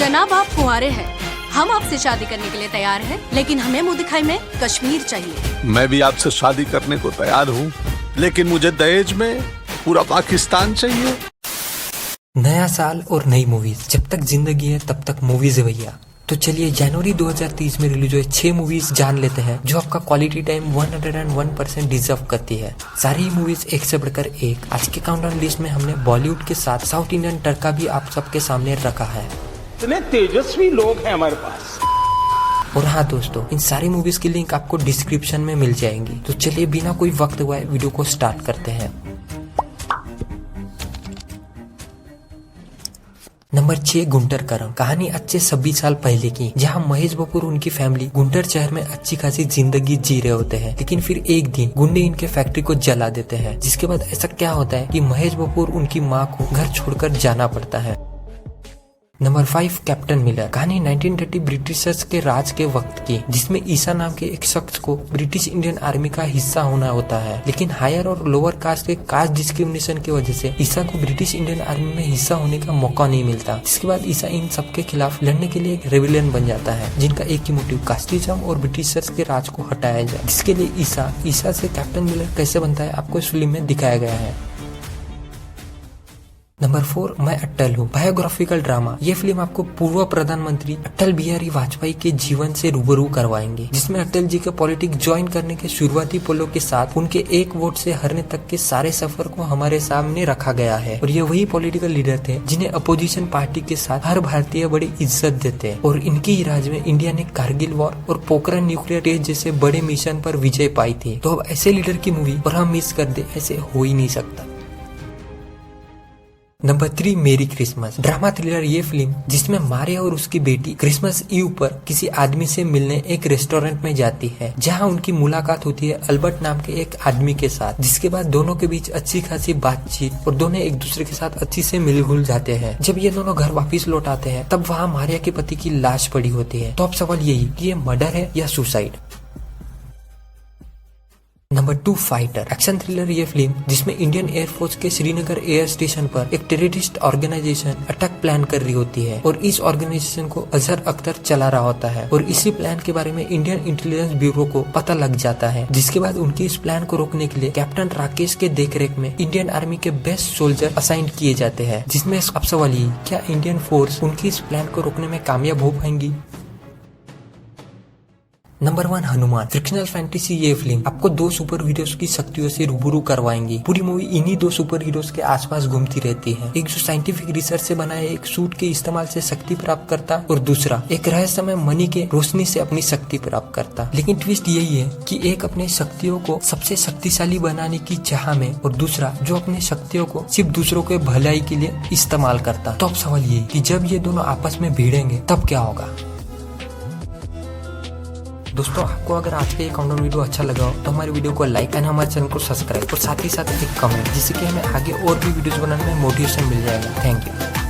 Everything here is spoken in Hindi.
जनाब आप कुंवारे हैं, हम आपसे शादी करने के लिए तैयार हैं, लेकिन हमें मुंह दिखाई में कश्मीर चाहिए। मैं भी आपसे शादी करने को तैयार हूँ, लेकिन मुझे दहेज में पूरा पाकिस्तान चाहिए। नया साल और नई मूवीज, जब तक जिंदगी है तब तक मूवीज है भैया। तो चलिए जनवरी 2030 में रिलीज हुए 6 मूवीज जान लेते हैं जो आपका क्वालिटी टाइम 101% डिजर्व करती है। सारी मूवीज एक से बढ़कर एक। आज के काउंटडाउन लिस्ट में हमने बॉलीवुड के साथ साउथ इंडियन तड़का भी आप सबके सामने रखा है। इतने तेजस्वी लोग हैं हमारे पास। और हाँ दोस्तों, इन सारी मूवीज की लिंक आपको डिस्क्रिप्शन में मिल जाएंगी। तो चलिए बिना कोई वक्त हुए वीडियो को स्टार्ट करते हैं। नंबर 6, गुंटर करम। कहानी आज से 26 साल पहले की, जहां महेश बाबू और उनकी फैमिली गुंटर शहर में अच्छी खासी जिंदगी जी रहे होते हैं। लेकिन फिर एक दिन गुंडे इनके फैक्ट्री को जला देते हैं, जिसके बाद ऐसा क्या होता है कि महेश बाबू और उनकी माँ को घर छोड़कर जाना पड़ता है। Number 5, captain Miller. कहानी 1930 ब्रिटिशर्स के राज के वक्त की, जिसमें ईसा नाम के एक शख्स को ब्रिटिश इंडियन आर्मी का हिस्सा होना होता है। लेकिन हायर और लोअर कास्ट के कास्ट डिस्क्रिमिनेशन की वजह से ईसा को ब्रिटिश इंडियन आर्मी में हिस्सा होने का मौका नहीं मिलता। जिसके बाद ईसा इन सबके खिलाफ लड़ने के लिए एक रेबिलियन बन जाता है, जिनका एक ही मोटिव कास्टिज्म और ब्रिटिशर्स के राज को हटाया जाए। जिसके लिए ईसा से कैप्टन मिलर कैसे बनता है आपको इस फिल्म में दिखाया गया है। नंबर 4, मैं अटल हूँ। Biographical drama. ये फिल्म आपको पूर्व प्रधानमंत्री अटल बिहारी वाजपेयी के जीवन से रूबरू करवाएंगे, जिसमें अटल जी के पॉलिटिक्स ज्वाइन करने के शुरुआती पलों के साथ उनके एक वोट से हारने तक के सारे सफर को हमारे सामने रखा गया है। और ये वही पॉलिटिकल लीडर थे जिन्हें अपोजिशन पार्टी के साथ हर भारतीय बड़ी इज्जत देते हैं। और इनके ही राज में इंडिया ने कारगिल वॉर और पोखरण न्यूक्लियर टेस्ट जैसे बड़े मिशन पर विजय पाई थी। तो अब ऐसे लीडर की मूवी और हम मिस कर दे, ऐसे हो ही नहीं सकता। नंबर 3, मेरी क्रिसमस। ड्रामा थ्रिलर ये फिल्म जिसमें मारिया और उसकी बेटी क्रिसमस ईव पर किसी आदमी से मिलने एक रेस्टोरेंट में जाती है, जहां उनकी मुलाकात होती है अल्बर्ट नाम के एक आदमी के साथ। जिसके बाद दोनों के बीच अच्छी खासी बातचीत और दोनों एक दूसरे के साथ अच्छी से मिल घुल जाते हैं। जब ये दोनों घर वापिस लौट आते हैं तब वहाँ मारिया के पति की लाश पड़ी होती है। तो अब सवाल यही कि ये मर्डर है या suicide. Number 2, fighter. Action thriller ये फिल्म जिसमें इंडियन एयरफोर्स के श्रीनगर एयर स्टेशन पर एक टेररिस्ट ऑर्गेनाइजेशन अटैक प्लान कर रही होती है और इस ऑर्गेनाइजेशन को अजहर अख्तर चला रहा होता है। और इसी प्लान के बारे में इंडियन इंटेलिजेंस ब्यूरो को पता लग जाता है। जिसके बाद उनकी इस प्लान को रोकने के लिए कैप्टन राकेश के देखरेख में इंडियन आर्मी के बेस्ट सोल्जर असाइन किए जाते हैं। जिसमें अब सवाल ये, क्या इंडियन फोर्स उनकी इस प्लान को रोकने में कामयाब हो पाएंगी। नंबर 1, हनुमान। फ्रिक्शनल फैंटेसी ये फिल्म आपको 2 सुपर हीरोज की शक्तियों से रूबरू करवाएंगी। पूरी मूवी इन्हीं 2 सुपर हीरोज के आसपास घूमती रहती है। एक जो साइंटिफिक रिसर्च से बनाए एक सूट के इस्तेमाल से शक्ति प्राप्त करता, और दूसरा एक रहस्यमय मणि के रोशनी से अपनी शक्ति प्राप्त करता। लेकिन ट्विस्ट यही है कि एक अपने शक्तियों को सबसे शक्तिशाली बनाने की चाह में, और दूसरा जो अपने शक्तियों को सिर्फ दूसरों के भलाई के लिए इस्तेमाल करता। तो अब सवाल ये कि जब ये दोनों आपस में भिड़ेंगे तब क्या होगा। दोस्तों, आपको अगर आज का ये काउंटडाउन वीडियो अच्छा लगा हो तो हमारे वीडियो को लाइक एंड हमारे चैनल को सब्सक्राइब और साथ ही साथ एक कमेंट, जिससे कि हमें आगे और भी वीडियोस बनाने में मोटिवेशन मिल जाएगा। Thank you.